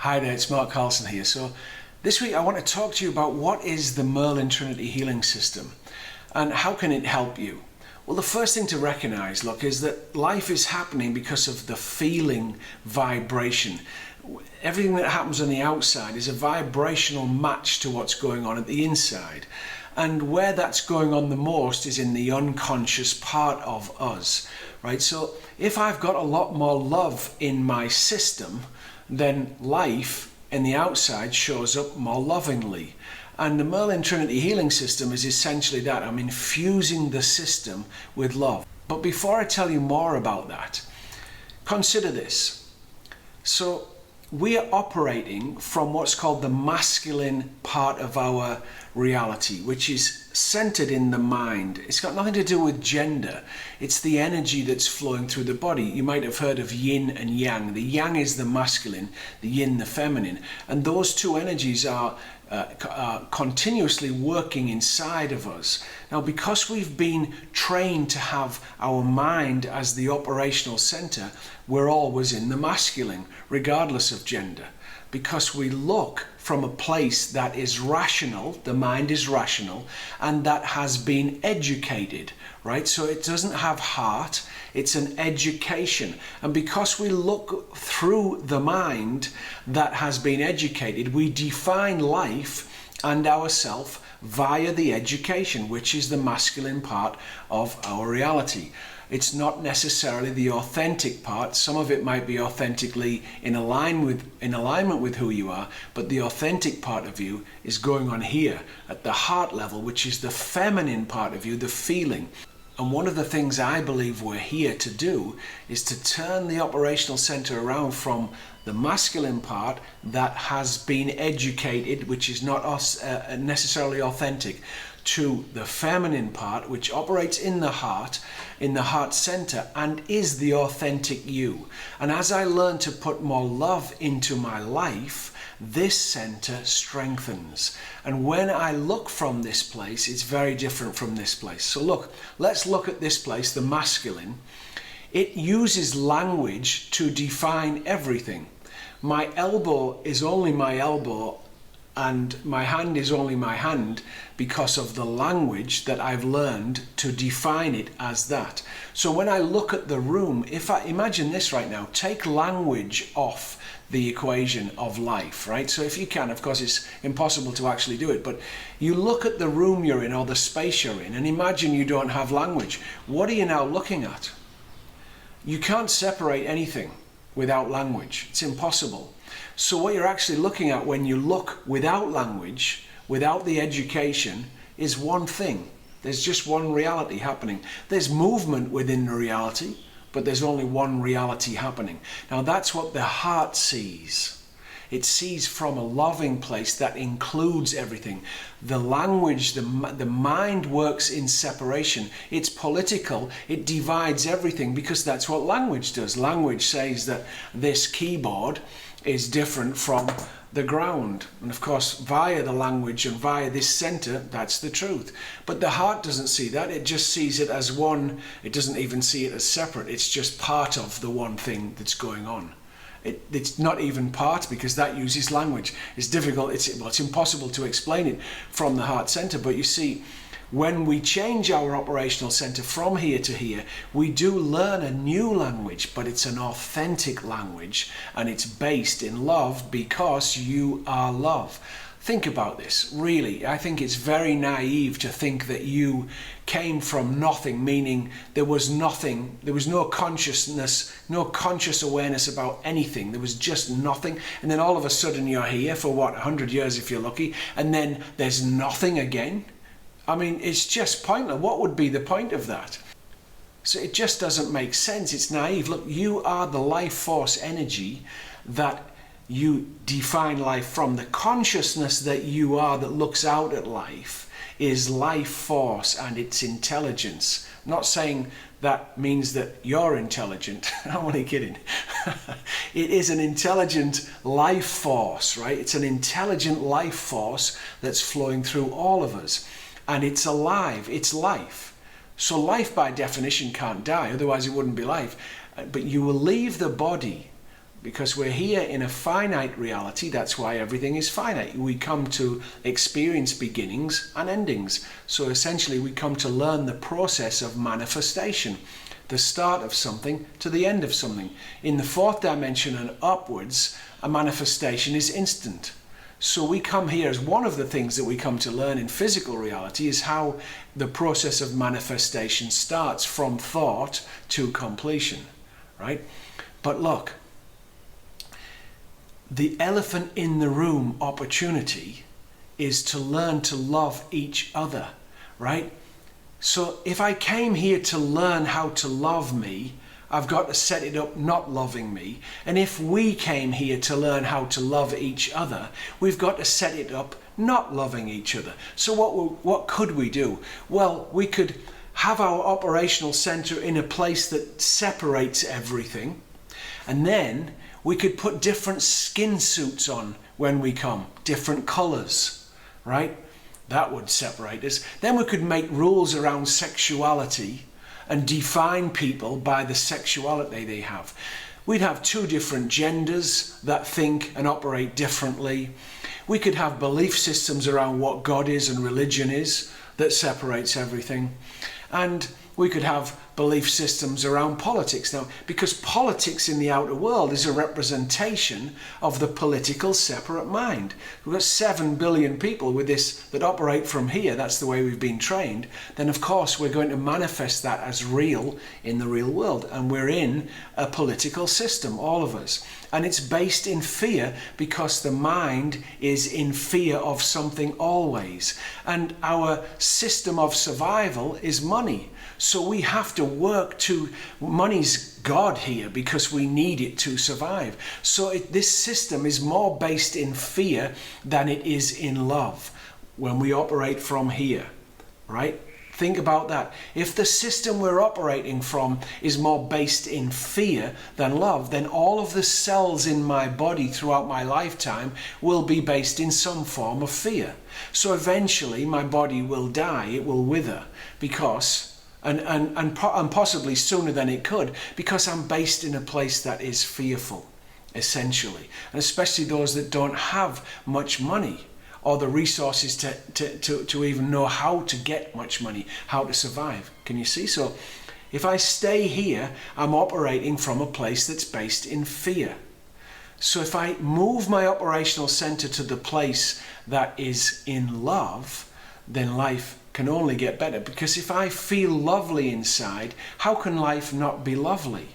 Hi there, it's Mark Carlson here. So this week I want to talk to you about what is the Merlin Trinity Healing System and how can it help you? Well, the first thing to recognize, look, is that life is happening because of the feeling vibration. Everything that happens on the outside is a vibrational match to what's going on at the inside. And where that's going on the most is in the unconscious part of us, right? So if I've got a lot more love in my system, then life in the outside shows up more lovingly. And the Merlin Trinity Healing System is essentially that. I'm infusing the system with love. But before I tell you more about that, consider this. So we are operating from what's called the masculine part of our reality, which is centered in the mind. It's got nothing to do with gender. It's the energy that's flowing through the body. You might have heard of yin and yang. The yang is the masculine, the yin the feminine. And those two energies are continuously working inside of us. Now, because we've been trained to have our mind as the operational center, we're always in the masculine, regardless of gender. Because we look from a place that is rational, the mind is rational, and that has been educated, right? So it doesn't have heart, it's an education. And because we look through the mind that has been educated, we define life and ourself via the education, which is the masculine part of our reality. It's not necessarily the authentic part. Some of it might be authentically in alignment with who you are, but the authentic part of you is going on here at the heart level, which is the feminine part of you, the feeling. And one of the things I believe we're here to do is to turn the operational center around from the masculine part that has been educated, which is not necessarily authentic, to the feminine part, which operates in the heart center, and is the authentic you. And as I learn to put more love into my life, this center strengthens. And when I look from this place, it's very different from this place. So look, let's look at this place, the masculine. It uses language to define everything. My elbow is only my elbow, and my hand is only my hand because of the language that I've learned to define it as that. So when I look at the room, if I imagine this right now, take language off the equation of life, right? So if you can, of course it's impossible to actually do it, but you look at the room you're in or the space you're in and imagine you don't have language. What are you now looking at? You can't separate anything without language. It's impossible. So what you're actually looking at when you look without language, without the education, is one thing. There's just one reality happening. There's movement within the reality, but there's only one reality happening. Now that's what the heart sees. It sees from a loving place that includes everything. The language, the mind works in separation. It's political. It divides everything because that's what language does. Language says that this keyboard is different from the ground. And of course, via the language and via this center, that's the truth. But the heart doesn't see that. It just sees it as one. It doesn't even see it as separate. It's just part of the one thing that's going on. It's not even part because that uses language. It's difficult. It's impossible to explain it from the heart center. But you see, when we change our operational center from here to here, we do learn a new language, but it's an authentic language and it's based in love because you are love. Think about this, really. I think it's very naive to think that you came from nothing, meaning there was nothing, there was no consciousness, no conscious awareness about anything. There was just nothing. And then all of a sudden you're here for what, 100 years if you're lucky, and then there's nothing again. I mean, it's just pointless. What would be the point of that? So it just doesn't make sense. It's naive. Look, you are the life force energy that you define life from. The consciousness that you are that looks out at life is life force and its intelligence. I'm not saying that means that you're intelligent. I'm only kidding. It is an intelligent life force, right? It's an intelligent life force that's flowing through all of us. And it's alive, it's life. So life by definition can't die, otherwise it wouldn't be life. But you will leave the body because we're here in a finite reality. That's why everything is finite. We come to experience beginnings and endings. So essentially we come to learn the process of manifestation, the start of something to the end of something. In the fourth dimension and upwards, a manifestation is instant. So we come here as one of the things that we come to learn in physical reality is how the process of manifestation starts from thought to completion, right? But look, the elephant in the room opportunity is to learn to love each other, right? So if I came here to learn how to love me, I've got to set it up not loving me. And if we came here to learn how to love each other, we've got to set it up not loving each other. So what could we do? Well, we could have our operational center in a place that separates everything. And then we could put different skin suits on when we come, different colors, right? That would separate us. Then we could make rules around sexuality and define people by the sexuality they have. We'd have two different genders that think and operate differently. We could have belief systems around what God is and religion is that separates everything. And we could have belief systems around politics now, because politics in the outer world is a representation of the political separate mind. We've got 7 billion people with this that operate from here. That's the way we've been trained. Then of course we're going to manifest that as real in the real world, and we're in a political system, all of us, and it's based in fear because the mind is in fear of something always, and our system of survival is money. So we have to work to, money's God here because we need it to survive. So this system is more based in fear than it is in love when we operate from here, right? Think about that. If the system we're operating from is more based in fear than love, then all of the cells in my body throughout my lifetime will be based in some form of fear. So eventually my body will die, it will wither, because and possibly sooner than it could, because I'm based in a place that is fearful, essentially. And especially those that don't have much money or the resources to even know how to get much money, how to survive. Can you see? So if I stay here, I'm operating from a place that's based in fear. So if I move my operational center to the place that is in love, then life can only get better. Because if I feel lovely inside, how can life not be lovely?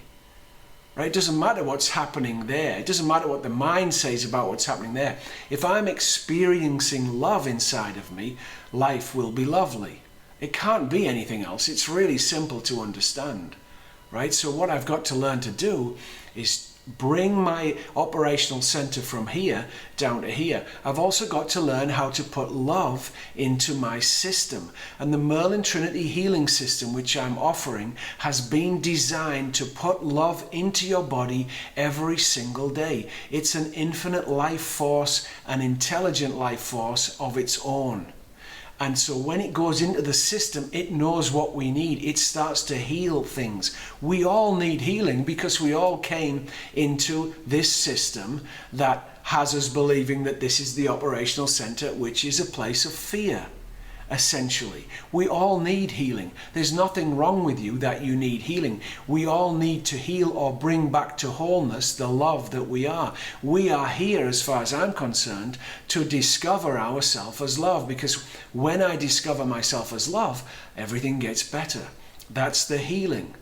Right? It doesn't matter what's happening there. It doesn't matter what the mind says about what's happening there. If I'm experiencing love inside of me, life will be lovely. It can't be anything else. It's really simple to understand. Right? So what I've got to learn to do is bring my operational center from here down to here. I've also got to learn how to put love into my system. And the Merlin Trinity Healing System, which I'm offering, has been designed to put love into your body every single day. It's an infinite life force, an intelligent life force of its own. And so when it goes into the system, it knows what we need. It starts to heal things. We all need healing because we all came into this system that has us believing that this is the operational center, which is a place of fear, essentially. We all need healing. There's nothing wrong with you that you need healing. We all need to heal or bring back to wholeness the love that we are. We are here, as far as I'm concerned, to discover ourselves as love, because when I discover myself as love, everything gets better. That's the healing.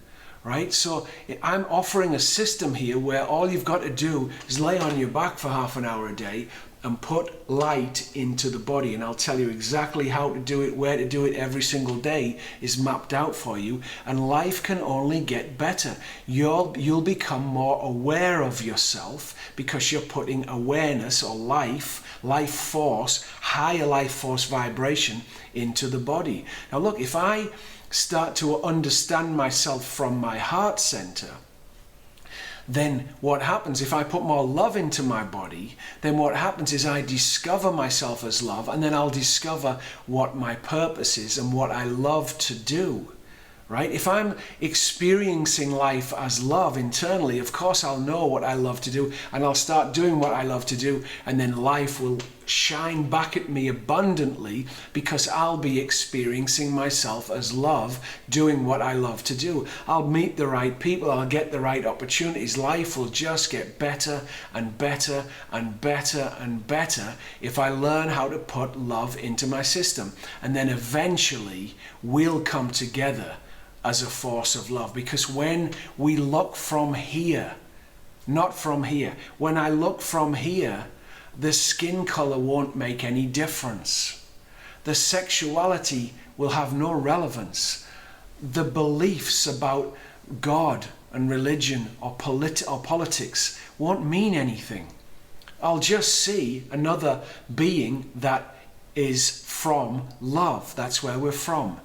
Right? So I'm offering a system here where all you've got to do is lay on your back for half an hour a day and put light into the body, and I'll tell you exactly how to do it, where to do it every single day is mapped out for you, and life can only get better. You'll become more aware of yourself because you're putting awareness or life force, higher life force vibration into the body. Now look, if I start to understand myself from my heart center, then what happens, if I put more love into my body, then what happens is I discover myself as love, and then I'll discover what my purpose is and what I love to do, right? If I'm experiencing life as love internally, of course I'll know what I love to do, and I'll start doing what I love to do, and then life will shine back at me abundantly because I'll be experiencing myself as love, doing what I love to do. I'll meet the right people, I'll get the right opportunities. Life will just get better and better and better and better if I learn how to put love into my system. And then eventually we'll come together as a force of love, because when we look from here, not from here, when I look from here, the skin color won't make any difference. The sexuality will have no relevance. The beliefs about God and religion or politics won't mean anything. I'll just see another being that is from love. That's where we're from.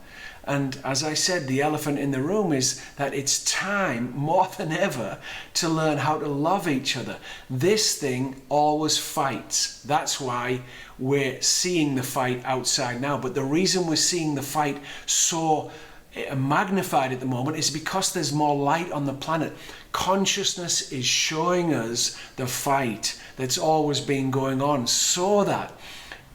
And as I said, the elephant in the room is that it's time more than ever to learn how to love each other. This thing always fights. That's why we're seeing the fight outside now. But the reason we're seeing the fight so magnified at the moment is because there's more light on the planet. Consciousness is showing us the fight that's always been going on, so that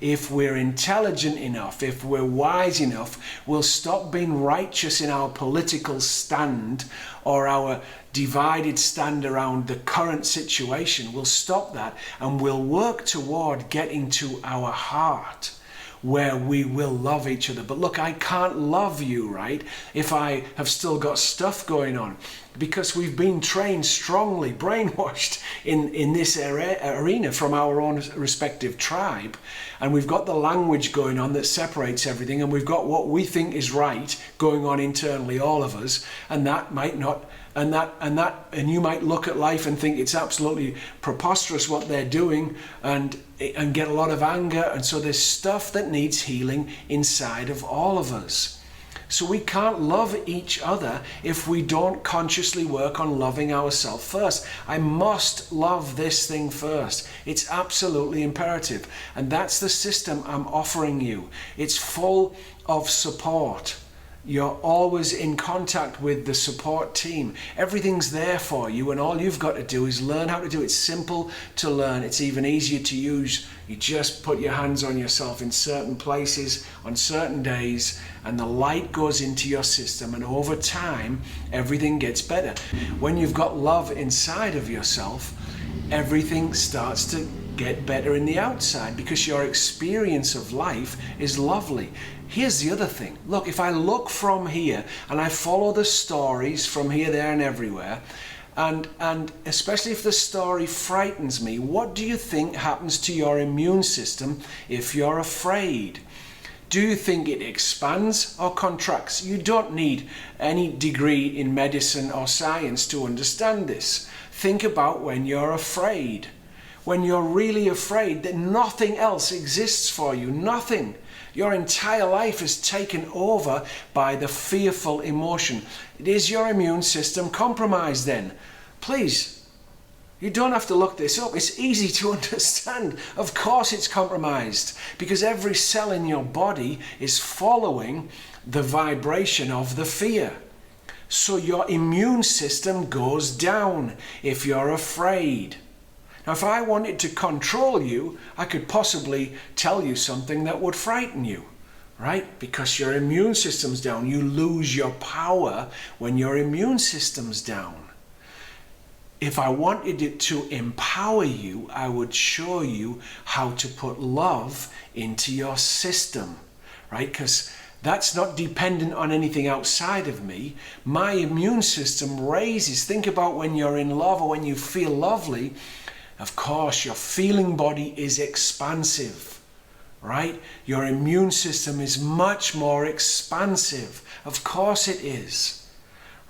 if we're intelligent enough, if we're wise enough, we'll stop being righteous in our political stand or our divided stand around the current situation. We'll stop that and we'll work toward getting to our heart, where we will love each other. But look, I can't love you, right, if I have still got stuff going on, because we've been trained strongly, brainwashed in this arena from our own respective tribe, and we've got the language going on that separates everything, and we've got what we think is right going on internally, all of us, and that might not, and you might look at life and think it's absolutely preposterous what they're doing, and get a lot of anger. And so there's stuff that needs healing inside of all of us. So we can't love each other if we don't consciously work on loving ourselves first. I must love this thing first. It's absolutely imperative. And that's the system I'm offering you. It's full of support. You're always in contact with the support team. Everything's there for you, and all you've got to do is learn how to do it. It's simple to learn. It's even easier to use. You just put your hands on yourself in certain places on certain days, and the light goes into your system, and over time everything gets better. When you've got love inside of yourself, everything starts to get better in the outside, because your experience of life is lovely. Here's the other thing. Look, if I look from here and I follow the stories from here, there and everywhere, and especially if the story frightens me, what do you think happens to your immune system if you're afraid? Do you think it expands or contracts? You don't need any degree in medicine or science to understand this. Think about when you're afraid. When you're really afraid that nothing else exists for you, nothing. Your entire life is taken over by the fearful emotion. Is your immune system compromised then? Please, you don't have to look this up. It's easy to understand. Of course it's compromised, because every cell in your body is following the vibration of the fear. So your immune system goes down if you're afraid. Now, if I wanted to control you, I could possibly tell you something that would frighten you, right? Because your immune system's down. You lose your power when your immune system's down. If I wanted it to empower you, I would show you how to put love into your system, right? Because that's not dependent on anything outside of me. My immune system raises. Think about when you're in love or when you feel lovely. Of course, your feeling body is expansive, right? Your immune system is much more expansive. Of course it is.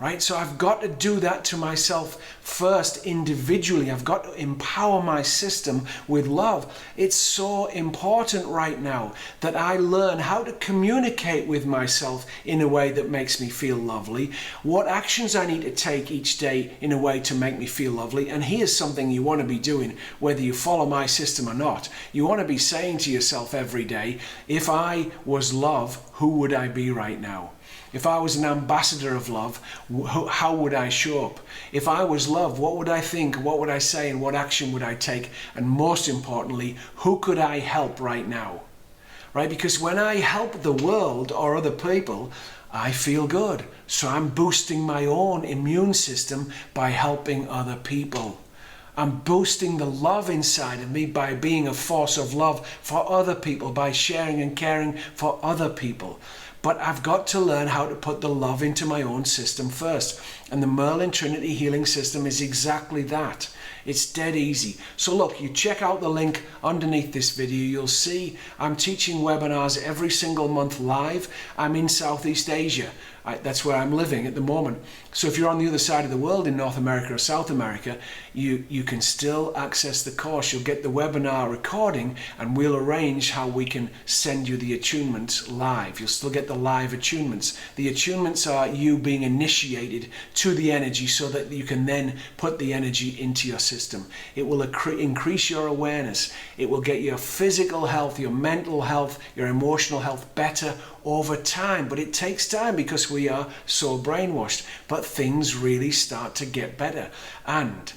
Right? So I've got to do that to myself first individually. I've got to empower my system with love. It's so important right now that I learn how to communicate with myself in a way that makes me feel lovely, what actions I need to take each day in a way to make me feel lovely. And here's something you want to be doing, whether you follow my system or not. You want to be saying to yourself every day, if I was love, who would I be right now? If I was an ambassador of love, how would I show up? If I was love, what would I think, what would I say, and what action would I take? And most importantly, who could I help right now? Right? Because when I help the world or other people, I feel good. So I'm boosting my own immune system by helping other people. I'm boosting the love inside of me by being a force of love for other people, by sharing and caring for other people. But I've got to learn how to put the love into my own system first. And the Merlin Trinity Healing System is exactly that. It's dead easy. So look, you check out the link underneath this video. You'll see I'm teaching webinars every single month live. I'm in Southeast Asia. That's where I'm living at the moment. So if you're on the other side of the world in North America or South America, you can still access the course. You'll get the webinar recording and we'll arrange how we can send you the attunements live. You'll still get the live attunements. The attunements are you being initiated to the energy so that you can then put the energy into your system. It will increase your awareness. It will get your physical health, your mental health, your emotional health better over time. But it takes time because we are so brainwashed. But things really start to get better. And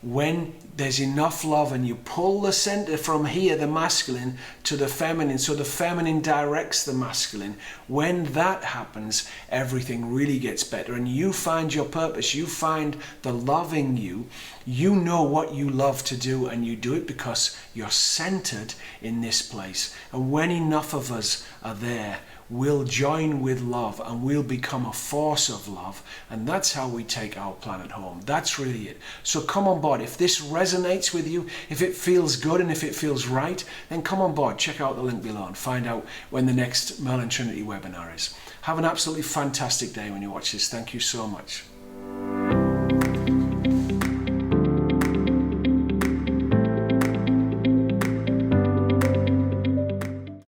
when there's enough love and you pull the center from here, the masculine, to the feminine, so the feminine directs the masculine, when that happens, everything really gets better and you find your purpose, you find the love in you, you know what you love to do and you do it because you're centered in this place. And when enough of us are there, we'll join with love and we'll become a force of love, and that's how we take our planet home. That's really it. So come on board. If this resonates with you, if it feels good and if it feels right, then come on board. Check out the link below and find out when the next Merlin Trinity webinar is. Have an absolutely fantastic day when you watch this. Thank you so much.